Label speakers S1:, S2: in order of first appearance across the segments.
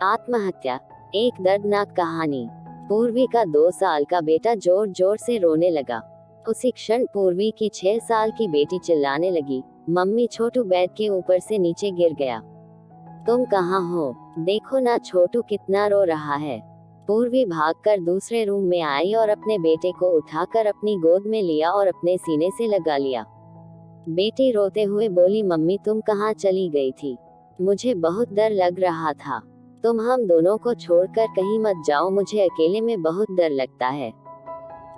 S1: आत्महत्या, एक दर्दनाक कहानी। पूर्वी का 2 साल का बेटा जोर जोर से रोने लगा। उसी क्षण पूर्वी की 6 साल की बेटी चिल्लाने लगी, मम्मी छोटू बेड के ऊपर से नीचे गिर गया। तुम कहाँ हो? देखो ना छोटू कितना रो रहा है। पूर्वी भागकर दूसरे रूम में आई और अपने बेटे को उठाकर अपनी गोद में लिया और अपने सीने से लगा लिया। बेटी रोते हुए बोली, मम्मी तुम कहाँ चली गई थी? मुझे बहुत डर लग रहा था। तुम हम दोनों को छोड़कर कहीं मत जाओ, मुझे अकेले में बहुत डर लगता है।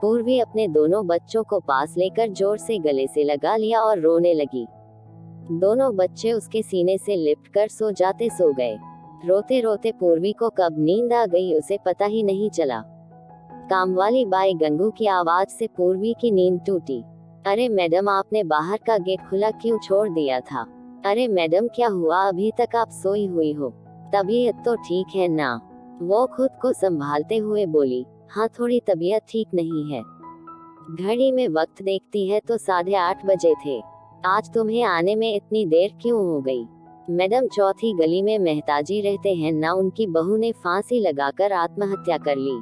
S1: पूर्वी अपने दोनों बच्चों को पास लेकर जोर से गले से लगा लिया और रोने लगी। दोनों बच्चे उसके सीने से लिपटकर सो गए। रोते रोते पूर्वी को कब नींद आ गई उसे पता ही नहीं चला। कामवाली बाई गंगू की आवाज से पूर्वी की नींद टूटी। अरे मैडम, आपने बाहर का गेट खुला क्यों छोड़ दिया था? अरे मैडम, क्या हुआ? अभी तक आप सोई हुई हो? तबीयत तो ठीक है ना? वो खुद को संभालते हुए बोली, हाँ थोड़ी तबीयत ठीक नहीं है। घड़ी में वक्त देखती है तो 8:30 बजे थे। आज तुम्हें आने में इतनी देर क्यों हो गई? मैडम, चौथी गली में मेहताजी रहते हैं ना, उनकी बहू ने फांसी लगाकर आत्महत्या कर ली।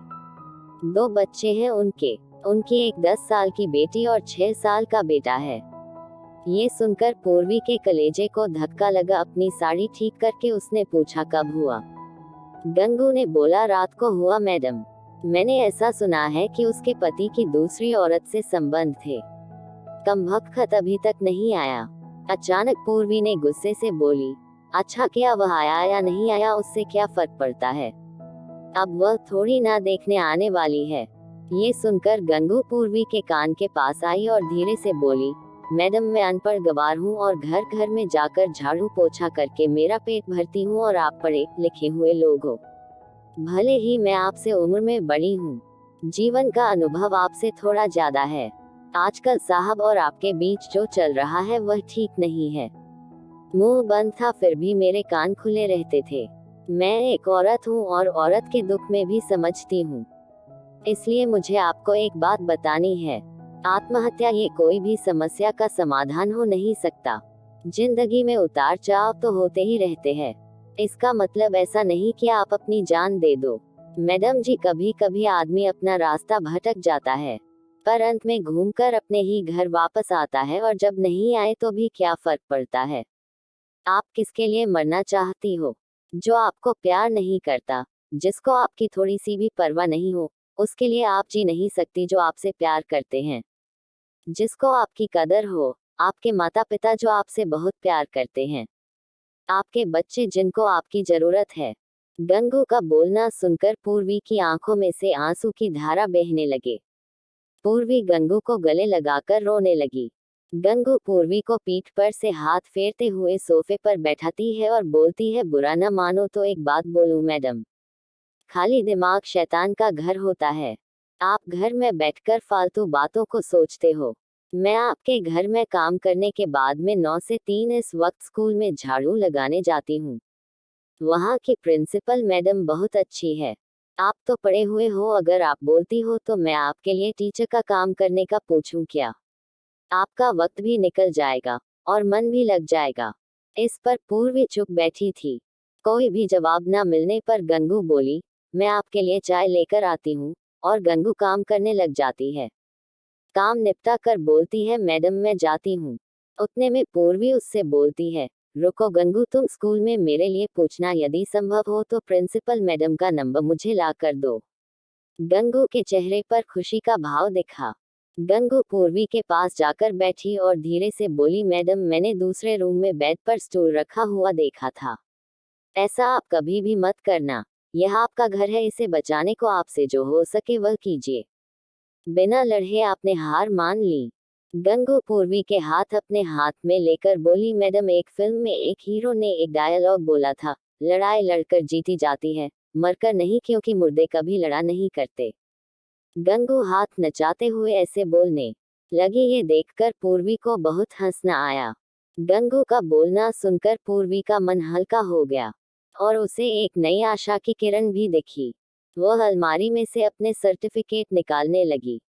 S1: 2 बच्चे हैं उनकी एक 10 साल की बेटी और 6 साल का बेटा है। ये सुनकर पूर्वी के कलेजे को धक्का लगा। अपनी साड़ी ठीक करके उसने पूछा, कब हुआ? गंगू ने बोला, रात को हुआ मैडम। मैंने ऐसा सुना है कि उसके पति की दूसरी औरत से संबंध थे। कमबख्त अभी तक नहीं आया। अचानक पूर्वी ने गुस्से से बोली, अच्छा क्या वह आया या नहीं आया उससे क्या फर्क पड़ता है? अब वह थोड़ी ना देखने आने वाली है। ये सुनकर गंगू पूर्वी के कान के पास आई और धीरे से बोली, मैडम मैं अनपढ़ गवार हूँ और घर घर में जाकर झाड़ू पोछा करके मेरा पेट भरती हूँ और आप पढ़े लिखे हुए लोग हो। भले ही मैं आपसे उम्र में बड़ी हूँ, जीवन का अनुभव आपसे थोड़ा ज्यादा है। आजकल साहब और आपके बीच जो चल रहा है वह ठीक नहीं है। मुंह बंद था फिर भी मेरे कान खुले रहते थे। मैं एक औरत हूँ और औरत के दुख में भी समझती हूँ, इसलिए मुझे आपको एक बात बतानी है। आत्महत्या ये कोई भी समस्या का समाधान हो नहीं सकता। जिंदगी में उतार चढ़ाव तो होते ही रहते हैं। इसका मतलब ऐसा नहीं कि आप अपनी जान दे दो। मैडम जी, कभी कभी आदमी अपना रास्ता भटक जाता है, पर अंत में घूमकर अपने ही घर वापस आता है, और जब नहीं आए तो भी क्या फर्क पड़ता है? आप किसके लिए मरना चाहती हो? जो आपको प्यार नहीं करता, जिसको आपकी थोड़ी सी भी परवाह नहीं हो, उसके लिए आप जी नहीं सकती जो आपसे प्यार करते हैं। जिसको आपकी कदर हो, आपके माता पिता जो आपसे बहुत प्यार करते हैं, आपके बच्चे जिनको आपकी जरूरत है। गंगू का बोलना सुनकर पूर्वी की आंखों में से आंसू की धारा बहने लगे। पूर्वी गंगू को गले लगाकर रोने लगी। गंगू पूर्वी को पीठ पर से हाथ फेरते हुए सोफे पर बैठाती है और बोलती है, बुरा न मानो तो एक बात बोलूं मैडम, खाली दिमाग शैतान का घर होता है। आप घर में बैठकर फालतू बातों को सोचते हो। मैं आपके घर में काम करने के बाद में 9 से 3 इस वक्त स्कूल में झाड़ू लगाने जाती हूँ। वहाँ की प्रिंसिपल मैडम बहुत अच्छी है। आप तो पढ़े हुए हो, अगर आप बोलती हो तो मैं आपके लिए टीचर का काम करने का पूछूं क्या? आपका वक्त भी निकल जाएगा और मन भी लग जाएगा। इस पर पूर्वी चुप बैठी थी। कोई भी जवाब न मिलने पर गंगू बोली, मैं आपके लिए चाय लेकर आती हूँ, और गंगू काम करने लग जाती है। काम निपटा कर बोलती है, मैडम मैं जाती हूँ। उतने में पूर्वी उससे बोलती है, रुको गंगू, तुम स्कूल में मेरे लिए पूछना, यदि संभव हो तो प्रिंसिपल मैडम का नंबर मुझे ला कर दो। गंगू के चेहरे पर खुशी का भाव दिखा। गंगू पूर्वी के पास जाकर बैठी और धीरे से बोली, मैडम मैंने दूसरे रूम में बेड पर स्टूल रखा हुआ देखा था। ऐसा आप कभी भी मत करना। यह आपका घर है, इसे बचाने को आपसे जो हो सके वह कीजिए। बिना लड़े आपने हार मान ली। गंगू पूर्वी के हाथ अपने हाथ में लेकर बोली, मैडम एक फिल्म में एक हीरो ने एक डायलॉग बोला था, लड़ाई लड़कर जीती जाती है, मरकर नहीं, क्योंकि मुर्दे कभी लड़ा नहीं करते। गंगू हाथ नचाते हुए ऐसे बोलने लगी। ये देखकर पूर्वी को बहुत हंसना आया। गंगू का बोलना सुनकर पूर्वी का मन हल्का हो गया और उसे एक नई आशा की किरण भी दिखी। वह अलमारी में से अपने सर्टिफिकेट निकालने लगी।